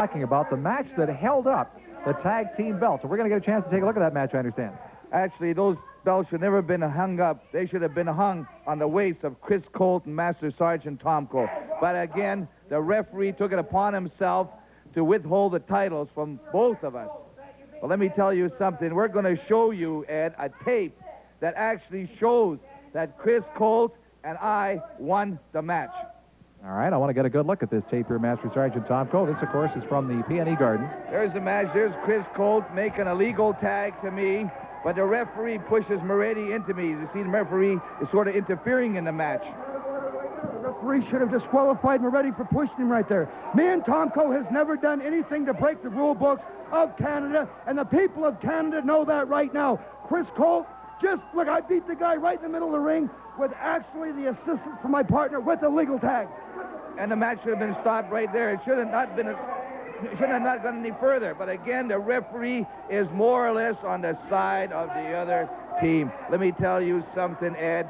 talking about, the match that held up the tag team belts. So we're going to get a chance to take a look at that match, I understand. Actually, those belts should never have been hung up. They should have been hung on the waist of Chris Colt and Master Sergeant Tomko. But again, the referee took it upon himself to withhold the titles from both of us. Well, let me tell you something. We're going to show you, Ed, a tape that actually shows that Chris Colt and I won the match. All right, I want to get a good look at this tape here, Master Sergeant Tomko. This, of course, is from the PNE Garden. There's the match. There's Chris Colt making a legal tag to me, but the referee pushes Moretti into me. You see, the referee is sort of interfering in the match. The referee should have disqualified Moretti for pushing him right there. Me and Tomko has never done anything to break the rule books of Canada, and the people of Canada know that right now. Chris Colt, just look, I beat the guy right in the middle of the ring with actually the assistance from my partner with a legal tag. And the match should have been stopped right there. It should have not been. It should have not gone any further. But again, the referee is more or less on the side of the other team. Let me tell you something, Ed.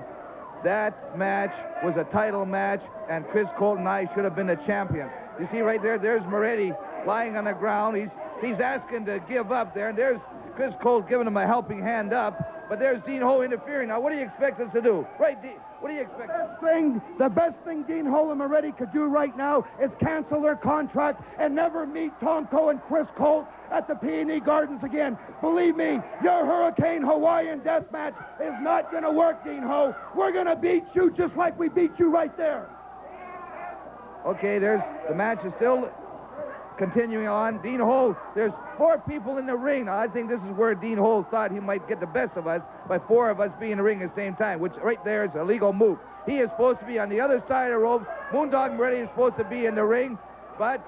That match was a title match, and Chris Colt and I should have been the champions. You see right there, there's Moretti lying on the ground. He's asking to give up there, and there's Chris Colt giving him a helping hand up. But there's Dean Ho interfering. Now, what do you expect us to do? Right, Dean? What do you expect? The best thing Dean Ho and Moretti could do right now is cancel their contract and never meet Tomko and Chris Colt at the PNE Gardens again. Believe me, your Hurricane Hawaiian death match is not going to work, Dean Ho. We're going to beat you just like we beat you right there. Okay, the match is still continuing on. Dean Ho, there's 4 people in the ring. Now, I think this is where Dean Ho thought he might get the best of us by 4 of us being in the ring at the same time, which right there is a legal move. He is supposed to be on the other side of the rope. Moondog Moretti is supposed to be in the ring, but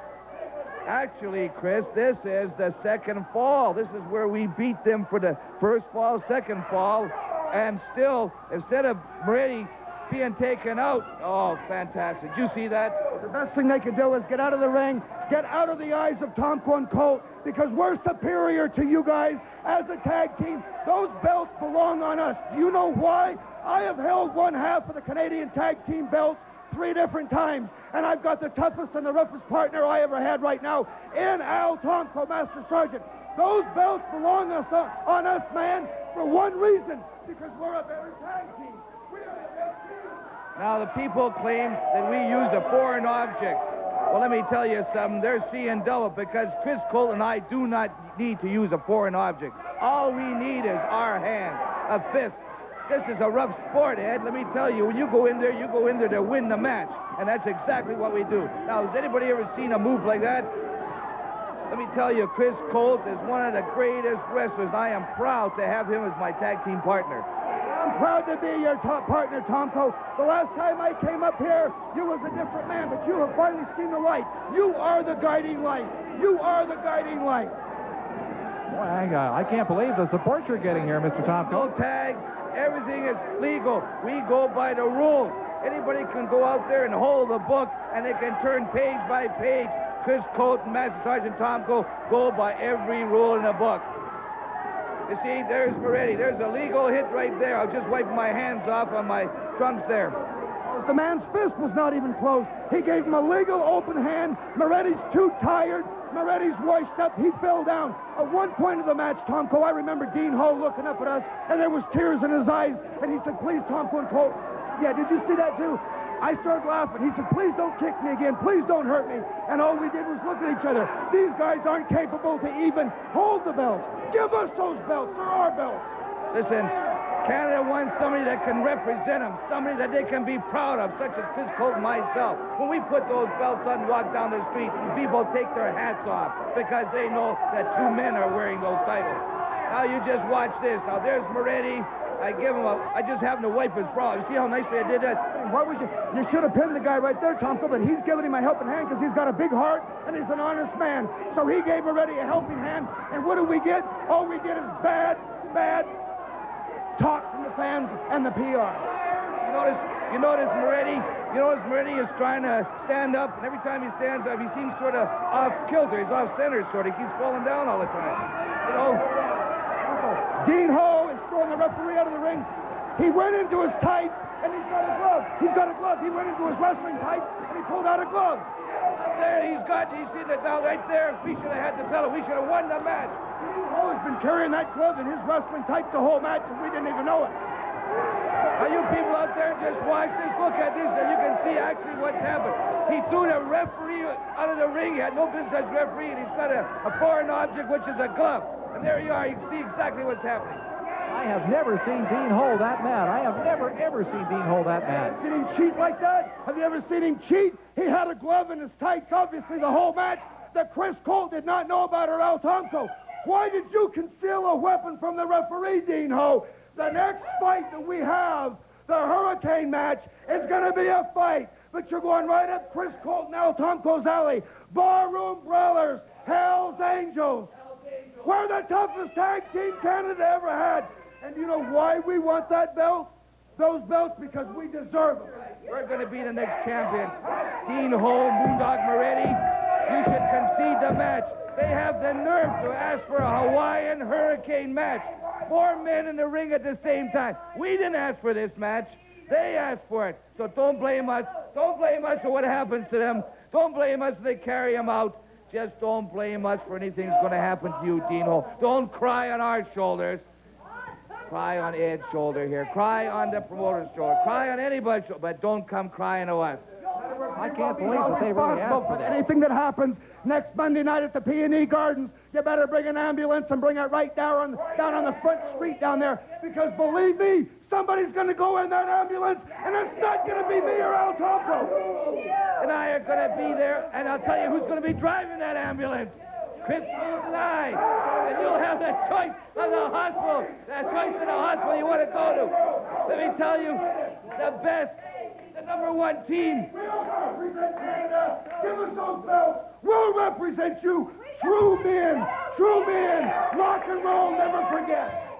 actually, Chris, this is the second fall. This is where we beat them for the first fall, second fall, and still, instead of Moretti being taken out. Oh, fantastic. Did you see that? The best thing they can do is get out of the ring, get out of the eyes of Tomko and Colt, because we're superior to you guys as a tag team. Those belts belong on us. Do you know why? I have held one half of the Canadian tag team belts 3 different times, and I've got the toughest and the roughest partner I ever had right now in Al Tomko, Master Sergeant. Those belts belong on us, man, for one reason, because we're a better tag team. Now, the people claim that we use a foreign object. Well, let me tell you something. They're seeing double, because Chris Colt and I do not need to use a foreign object. All we need is our hand, a fist. This is a rough sport, Ed. Let me tell you, when you go in there to win the match. And that's exactly what we do. Now, has anybody ever seen a move like that? Let me tell you, Chris Colt is one of the greatest wrestlers. I am proud to have him as my tag team partner. I'm proud to be your top partner, Tomko. The last time I came up here, you was a different man, but you have finally seen the light. You are the guiding light. You are the guiding light. Boy, I can't believe the support you're getting here, Mr. Tomko. No tags. Everything is legal. We go by the rules. Anybody can go out there and hold the book, and they can turn page by page. Chris Colt and Master Sergeant Tomko go by every rule in the book. You see, there's Moretti. There's a legal hit right there. I'll just wipe my hands off on my trunks there. The man's fist was not even closed. He gave him a legal open hand. Moretti's too tired. Moretti's washed up. He fell down. At one point of the match, Tomko, I remember Dean Ho looking up at us, and there was tears in his eyes, and he said, please, Tomko and Colt. Yeah, did you see that too? I started laughing. He said, please don't kick me again. Please don't hurt me. And all we did was look at each other. These guys aren't capable to even hold the belts. Give us those belts. They're our belts. Listen, Canada wants somebody that can represent them, somebody that they can be proud of, such as Chris Colt and myself. When we put those belts on and walk down the street, people take their hats off because they know that 2 men are wearing those titles. Now you just watch this. Now there's Moretti. I just happened to wipe his brow. You see how nicely I did that? Why would you should have pinned the guy right there, Tomko, but he's giving him a helping hand because he's got a big heart and he's an honest man. So he gave Moretti a helping hand, and what do we get? All we get is bad talk from the fans and the PR. You notice Moretti is trying to stand up, and every time he stands up, he seems sort of off kilter. He's off center, sort of. He keeps falling down all the time. You know? Dean Ho is throwing the referee out of the ring. He went into his tights, and he's got a glove. He went into his wrestling tights, and he pulled out a glove. There he's seen it now right there. We should have had the fellow. We should have won the match. Dean Ho has been carrying that glove in his wrestling tights the whole match, and we didn't even know it. Now, you people out there, just watch this. Look at this, and you can see actually what's happened. He threw the referee out of the ring. He had no business as referee, and he's got a foreign object, which is a glove. And there you are. You can see exactly what's happening. I have never seen Dean Ho that mad. I have never, ever seen Dean Ho that mad. Seen him cheat like that? Have you ever seen him cheat? He had a glove in his tights, obviously, the whole match that Chris Colt did not know about, or El Tomko. Why did you conceal a weapon from the referee, Dean Ho? The next fight that we have, the Hurricane match, is going to be a fight. But you're going right up Chris Colt and El Tomko's alley. Barroom Brawlers, Hell's Angels. We're the toughest tag team Canada ever had. And you know why we want that belt? Those belts, because we deserve them. We're going to be the next champions. Dean Ho, Moondog Moretti, you should concede the match. They have the nerve to ask for a Hawaiian Hurricane match. 4 men in the ring at the same time. We didn't ask for this match. They asked for it. So don't blame us. Don't blame us for what happens to them. Don't blame us if they carry them out. Just don't blame us for anything that's going to happen to you, Dean Ho. Don't cry on our shoulders. Cry on Ed's shoulder here. Cry on the promoter's shoulder. Cry on anybody's shoulder, but don't come crying to us. I can't believe that they really asked for that. Anything that happens next Monday night at the PNE Gardens, you better bring an ambulance and bring it right down on the front street down there. Because believe me, somebody's going to go in that ambulance, and it's not going to be me or El Tomko. And I are going to be there, and I'll tell you who's going to be driving that ambulance. Chris Colt and I. And you'll have that choice of the hospital. That choice of the hospital you want to go to. Let me tell you, the best, the #1 team. We'll represent Canada. Give us those belts. We'll represent you. True men. True men. Rock and roll, never forget.